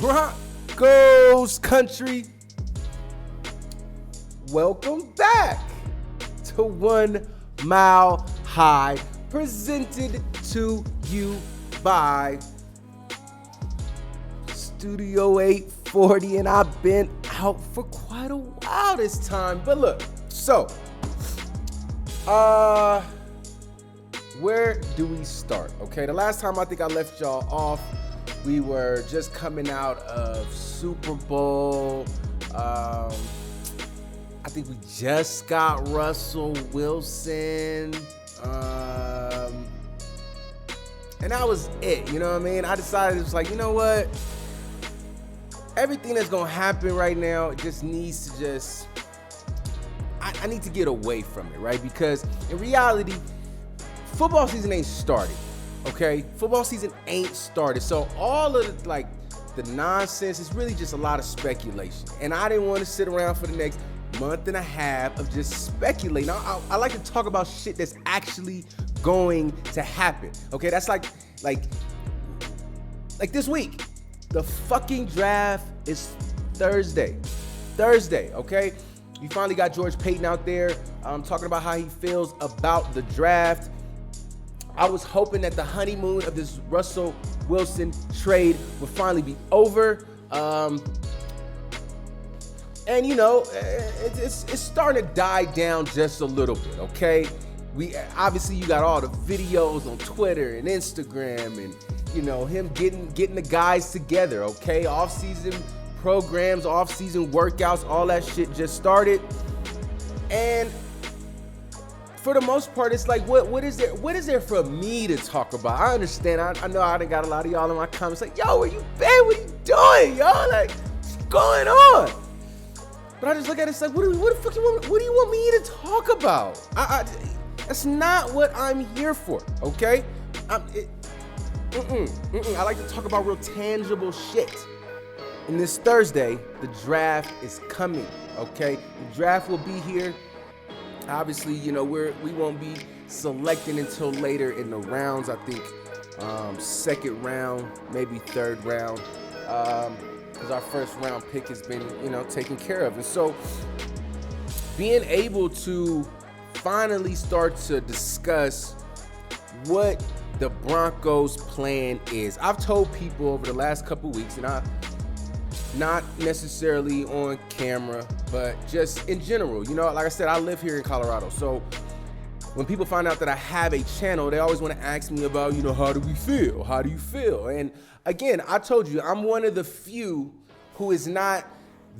Broncos country, welcome back to 1 Mile High, presented to you by Studio 840, and I've been out for quite a while this time. But look, so where do we start? Okay, the last time I think I left y'all off, we were just coming out of Super Bowl. I think we just got Russell Wilson. And that was it, you know what I mean? I decided, it was like, you know what? Everything that's gonna happen right now, it just needs to just, I need to get away from it, right? Because in reality, football season ain't started, okay? Football season ain't started. So all of the nonsense is really just a lot of speculation. And I didn't want to sit around for the next month and a half of just speculating. I like to talk about shit that's actually going to happen, okay? That's like this week. The fucking draft is Thursday, okay? You finally got George Payton out there talking about how he feels about the draft. I was hoping that the honeymoon of this Russell Wilson trade would finally be over. And you know, it's starting to die down just a little bit, okay? We obviously, you got all the videos on Twitter and Instagram, and you know, him getting the guys together, okay? Off-season programs, off-season workouts, all that shit just started. And for the most part, it's like, what is there for me to talk about? I understand. I know I done got a lot of y'all in my comments like, yo, where you been? What are you doing, y'all? Like, what's going on? But I just look at it, it's like, what do you want me to talk about? That's not what I'm here for, okay? I like to talk about real tangible shit. And this Thursday, the draft is coming, okay? The draft will be here. Obviously, you know, we won't be selecting until later in the rounds. I think second round, maybe third round, because our first round pick has been, you know, taken care of. And so being able to finally start to discuss what the Broncos' plan is. I've told people over the last couple weeks, and not necessarily on camera, but just in general, you know, like I said, I live here in Colorado. So when people find out that I have a channel, they always want to ask me about, you know, how do we feel? How do you feel? And again, I told you, I'm one of the few who is not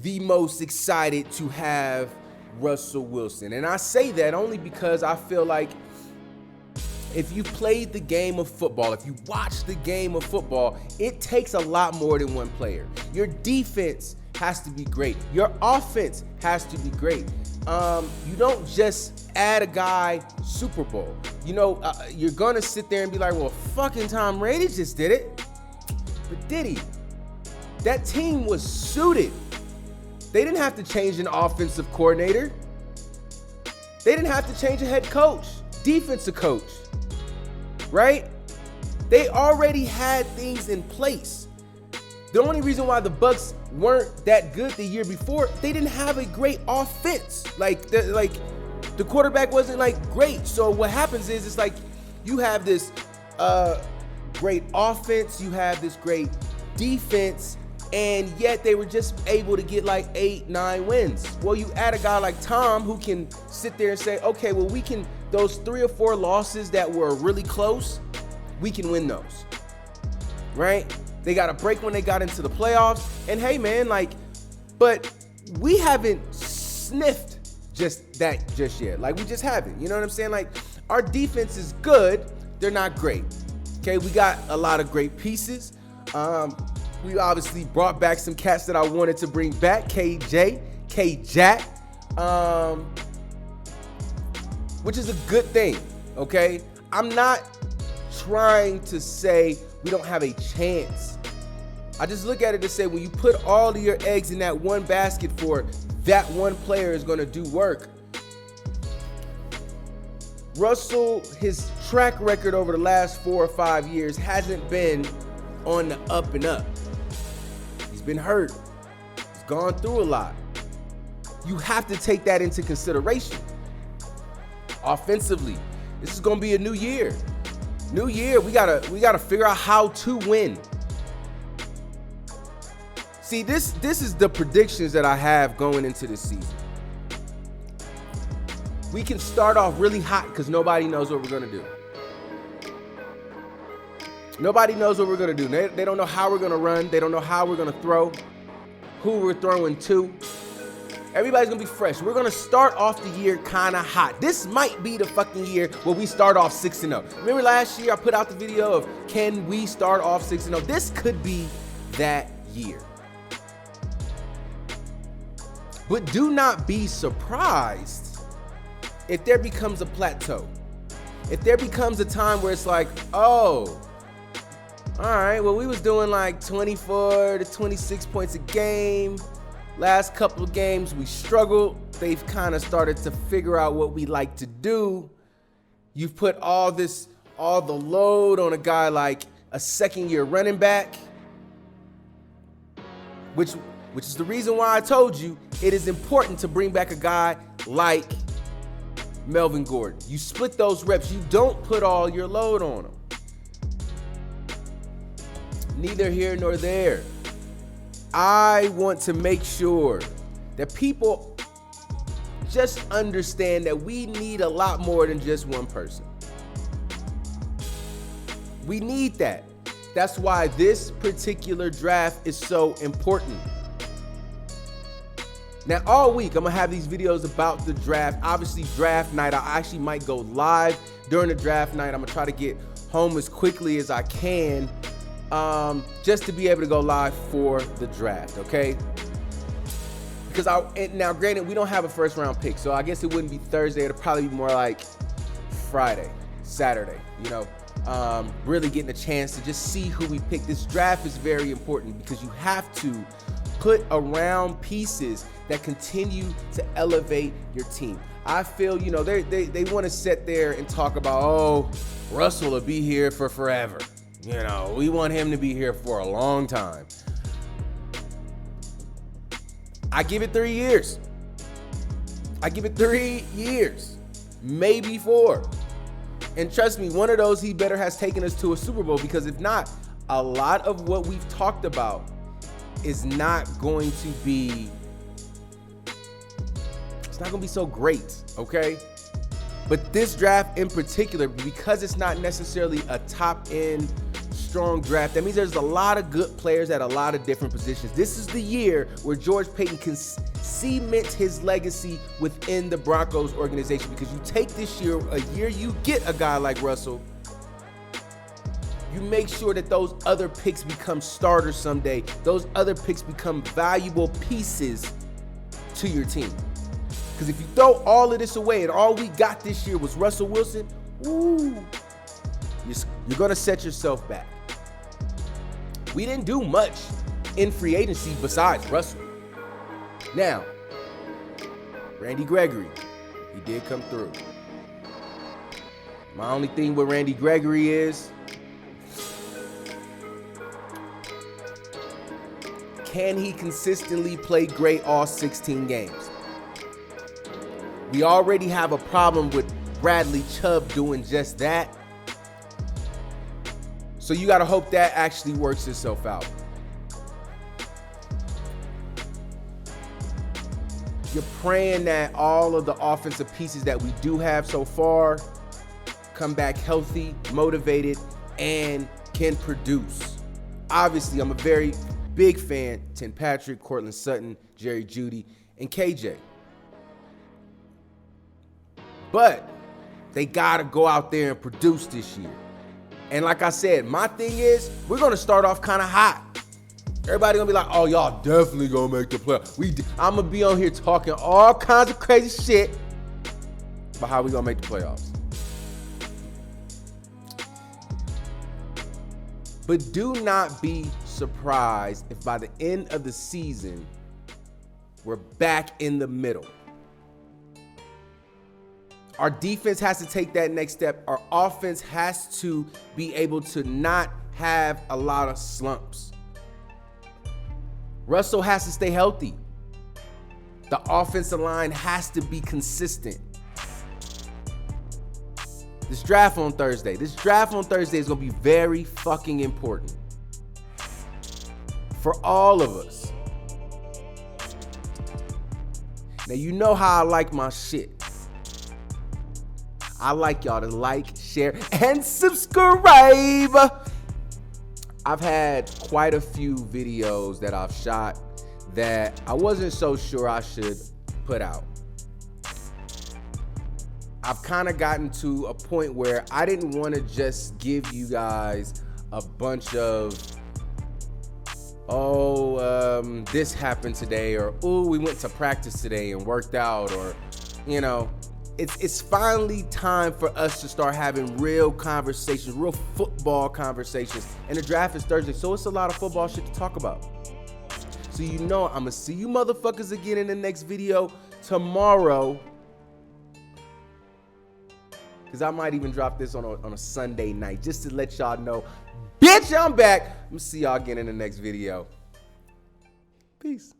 the most excited to have Russell Wilson. And I say that only because I feel like if you played the game of football, if you watch the game of football, it takes a lot more than one player. Your defense has to be great. Your offense has to be great. You don't just add a guy Super Bowl. You know, you're gonna sit there and be like, well, fucking Tom Brady just did it. But did he? That team was suited. They didn't have to change an offensive coordinator. They didn't have to change a head coach, defensive coach, right? They already had things in place. The only reason why the Bucs weren't that good the year before, they didn't have a great offense. Like the quarterback wasn't like great. So what happens is, it's like you have this great offense, you have this great defense, and yet they were just able to get like 8-9 wins. Well, you add a guy like Tom who can sit there and say, okay, well, we can, those 3 or 4 losses that were really close, we can win those, right? They got a break when they got into the playoffs. And hey, man, like, but we haven't sniffed just yet. Like, we just haven't, you know what I'm saying? Like, our defense is good. They're not great. Okay, we got a lot of great pieces. We obviously brought back some cats that I wanted to bring back. K-Jack, which is a good thing, okay? I'm not trying to say we don't have a chance. I just look at it to say, when you put all of your eggs in that one basket for that one player is going to do work. Russell, his track record over the last 4 or 5 years hasn't been on the up and up. He's been hurt. He's gone through a lot. You have to take that into consideration. Offensively, this is gonna be a new year. New year, we gotta figure out how to win. See, this is the predictions that I have going into this season. We can start off really hot because nobody knows what we're gonna do. Nobody knows what we're gonna do. They don't know how we're gonna run. They don't know how we're gonna throw, who we're throwing to. Everybody's gonna be fresh. We're gonna start off the year kind of hot. This might be the fucking year where we start off 6-0. Remember last year I put out the video of can we start off 6-0? This could be that year. But do not be surprised if there becomes a plateau. If there becomes a time where it's like, oh, all right, well, we was doing like 24 to 26 points a game. Last couple of games, we struggled. They've kind of started to figure out what we like to do. You've put all the load on a guy like a second-year running back, which is the reason why I told you it is important to bring back a guy like Melvin Gordon. You split those reps. You don't put all your load on him. Neither here nor there. I want to make sure that people just understand that we need a lot more than just one person. We need that. That's why this particular draft is so important. Now, all week, I'm going to have these videos about the draft. Obviously, draft night, I actually might go live during the draft night. I'm going to try to get home as quickly as I can. Just to be able to go live for the draft, okay? Because now granted, we don't have a first round pick, so I guess it wouldn't be Thursday. It'll probably be more like Friday, Saturday, really getting a chance to just see who we pick. This draft is very important because you have to put around pieces that continue to elevate your team. I feel, they want to sit there and talk about, oh, Russell will be here for forever. We want him to be here for a long time. I give it 3 years. I give it 3 years, maybe 4. And trust me, one of those he better has taken us to a Super Bowl, because if not, a lot of what we've talked about is not going to be, it's not going to be so great, okay? But this draft in particular, because it's not necessarily a top-end strong draft, that means there's a lot of good players at a lot of different positions. This is the year where George Paton can cement his legacy within the Broncos organization, because you take this year, a year you get a guy like Russell, you make sure that those other picks become starters someday. Those other picks become valuable pieces to your team. Because if you throw all of this away and all we got this year was Russell Wilson, you're going to set yourself back. We didn't do much in free agency besides Russell. Now, Randy Gregory, he did come through. My only thing with Randy Gregory is, can he consistently play great all 16 games? We already have a problem with Bradley Chubb doing just that. So you got to hope that actually works itself out. You're praying that all of the offensive pieces that we do have so far come back healthy, motivated, and can produce. Obviously, I'm a very big fan of Tim Patrick, Cortland Sutton, Jerry Jeudy, and KJ. But they got to go out there and produce this year. And like I said, my thing is, we're going to start off kind of hot. Everybody going to be like, oh, y'all definitely going to make the playoffs. I'm going to be on here talking all kinds of crazy shit about how we going to make the playoffs. But do not be surprised if by the end of the season, we're back in the middle. Our defense has to take that next step. Our offense has to be able to not have a lot of slumps. Russell has to stay healthy. The offensive line has to be consistent. This draft on Thursday is going to be very fucking important for all of us. Now, you know how I like my shit. I like y'all to like, share, and subscribe. I've had quite a few videos that I've shot that I wasn't so sure I should put out. I've kind of gotten to a point where I didn't want to just give you guys a bunch of, this happened today, or, we went to practice today and worked out, or, it's finally time for us to start having real conversations, real football conversations. And the draft is Thursday, so it's a lot of football shit to talk about. So I'm going to see you motherfuckers again in the next video tomorrow. Because I might even drop this on a Sunday night just to let y'all know, bitch, I'm back. I'm going to see y'all again in the next video. Peace.